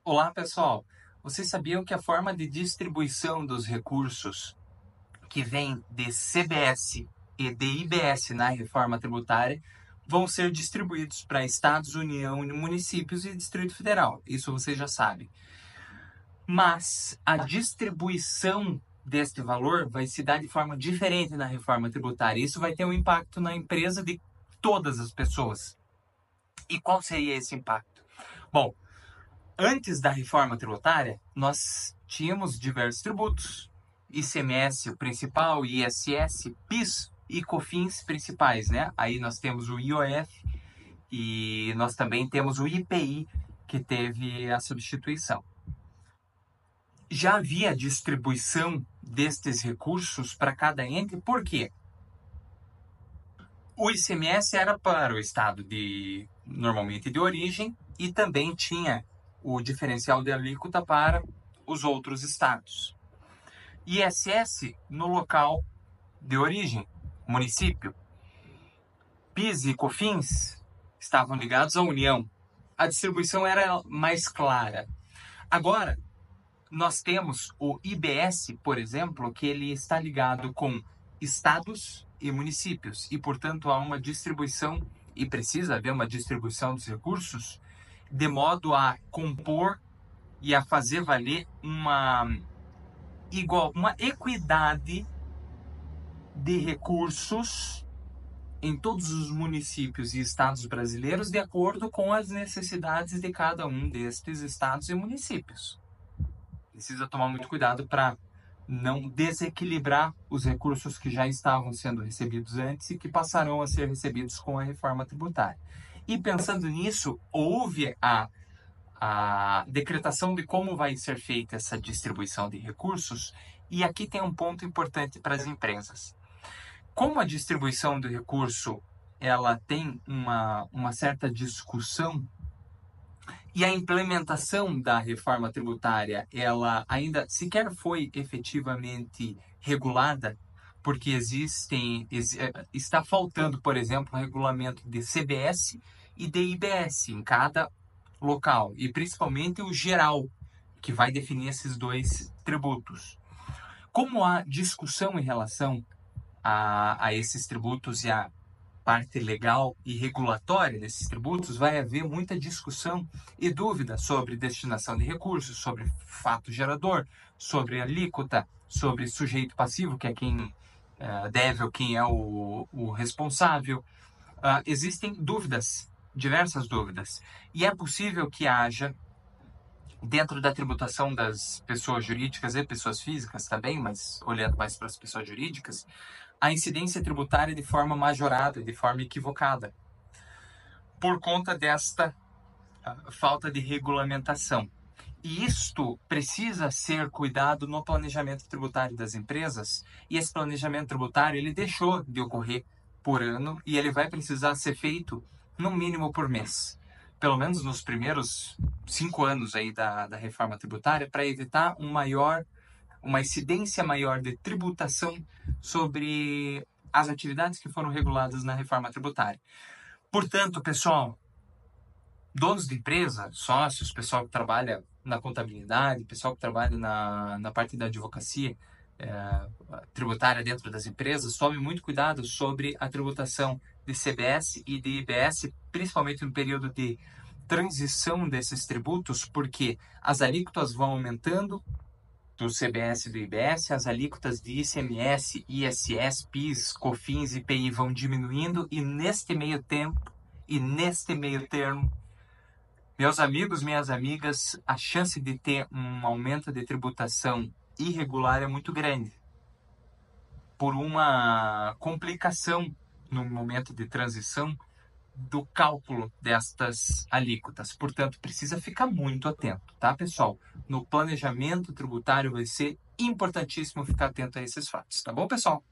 Olá, pessoal! Vocês sabiam que a forma de distribuição dos recursos que vem de CBS e de IBS na reforma tributária vão ser distribuídos para estados, União, municípios e Distrito Federal? Isso vocês já sabem. Mas a distribuição deste valor vai se dar de forma diferente na reforma tributária. Isso vai ter um impacto na empresa de todas as pessoas. E qual seria esse impacto? Bom, antes da reforma tributária, nós tínhamos diversos tributos. ICMS o principal, ISS, PIS e COFINS principais, né? Aí nós temos o IOF e nós também temos o IPI, que teve a substituição. Já havia distribuição destes recursos para cada ente, por quê? O ICMS era para o estado normalmente de origem e também tinha o diferencial de alíquota para os outros estados. ISS no local de origem, município. PIS e COFINS estavam ligados à União. A distribuição era mais clara. Agora, nós temos o IBS, por exemplo, que ele está ligado com estados e municípios e, portanto, há uma distribuição e precisa haver uma distribuição dos recursos de modo a compor e a fazer valer uma equidade de recursos em todos os municípios e estados brasileiros de acordo com as necessidades de cada um destes estados e municípios. Precisa tomar muito cuidado para não desequilibrar os recursos que já estavam sendo recebidos antes e que passarão a ser recebidos com a reforma tributária. E pensando nisso, houve a decretação de como vai ser feita essa distribuição de recursos, e aqui tem um ponto importante para as empresas. Como a distribuição do recurso ela tem uma certa discussão e a implementação da reforma tributária ela ainda sequer foi efetivamente regulada, porque está faltando, por exemplo, um regulamento de CBS e de IBS em cada local, e principalmente o geral, que vai definir esses dois tributos. Como há discussão em relação a esses tributos e a parte legal e regulatória desses tributos, vai haver muita discussão e dúvida sobre destinação de recursos, sobre fato gerador, sobre alíquota, sobre sujeito passivo, que é quem deve ou quem é o responsável. Existem dúvidas, diversas dúvidas, e é possível que haja, dentro da tributação das pessoas jurídicas e pessoas físicas também, mas olhando mais para as pessoas jurídicas, a incidência tributária de forma majorada, de forma equivocada, por conta desta falta de regulamentação. E isto precisa ser cuidado no planejamento tributário das empresas, e esse planejamento tributário ele deixou de ocorrer por ano e ele vai precisar ser feito no mínimo por mês, pelo menos nos primeiros 5 anos aí da reforma tributária, para evitar uma incidência maior de tributação sobre as atividades que foram reguladas na reforma tributária. Portanto, pessoal, donos de empresa, sócios, pessoal que trabalha na contabilidade, pessoal que trabalha na parte da advocacia tributária dentro das empresas, tome muito cuidado sobre a tributação de CBS e de IBS, principalmente no período de transição desses tributos, porque as alíquotas vão aumentando do CBS e do IBS, as alíquotas de ICMS, ISS, PIS, COFINS e IPI vão diminuindo, e neste meio termo, meus amigos, minhas amigas, a chance de ter um aumento de tributação irregular é muito grande, por uma complicação no momento de transição do cálculo destas alíquotas. Portanto, precisa ficar muito atento, tá, pessoal? No planejamento tributário vai ser importantíssimo ficar atento a esses fatos, tá bom, pessoal?